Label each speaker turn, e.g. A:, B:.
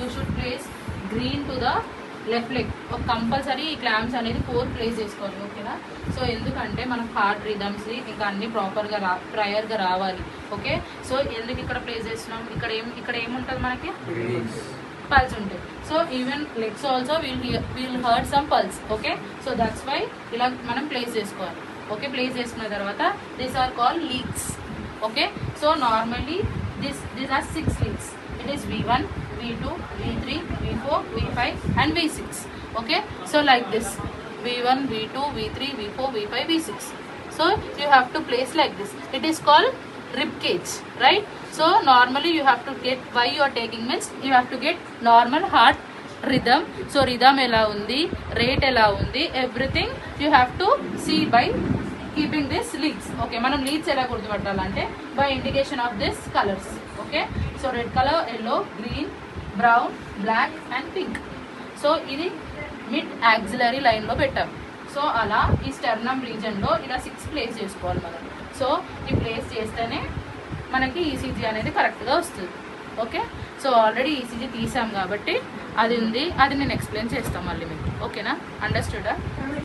A: You should place green to the left leg. ఒక compulsory ఈ clamps అనేది 4 place చేసుకోవాలి, ఓకేనా. సో ఎందుకంటే మనం హార్ట్ రిథమ్స్ ఇంకా అన్ని ప్రాపర్గా ప్రయర్గా రావాలి, ఓకే. సో ఎందుకు ఇక్కడ ప్లేస్ చేస్తున్నాం, ఇక్కడ ఏముంటుంది మనకి పల్స్ ఉంటాయి. So even legs also will hurt some pulse, okay. So that's why ఇలా మనం ప్లేస్ చేసుకోవాలి, ఓకే. ప్లేస్ చేసుకున్న తర్వాత these are called leagues, okay. So normally these are 6 leads. It is V1, V2, V3, V4, V5 and V6, okay. So like this, V1, V2, V3, V4, V5, V6. So you have to place like this. It is called rib cage, right. So normally you have to get, why you are taking means you have to get normal heart rhythm. So rhythm ela undi, rate ela undi, everything you have to see by keeping this leads, okay. మనం leads ఎలా గుర్తుపట్టాలంటే by indication of this colours, okay. So red colour, yellow, green, brown, black and pink. So ఇది mid axillary లైన్లో పెట్టాం. So అలా ఈ sternum రీజన్లో ఇలా 6 place చేసుకోవాలి మనం. సో ఈ ప్లేస్ చేస్తేనే మనకి ఈసీజీ అనేది కరెక్ట్గా వస్తుంది, ఓకే. సో ఆల్రెడీ ఈసీజీ తీసాం కాబట్టి అది ఉంది, అది నేను ఎక్స్ప్లెయిన్ చేస్తాను మళ్ళీ మీకు, ఓకేనా. అండర్స్టూడా?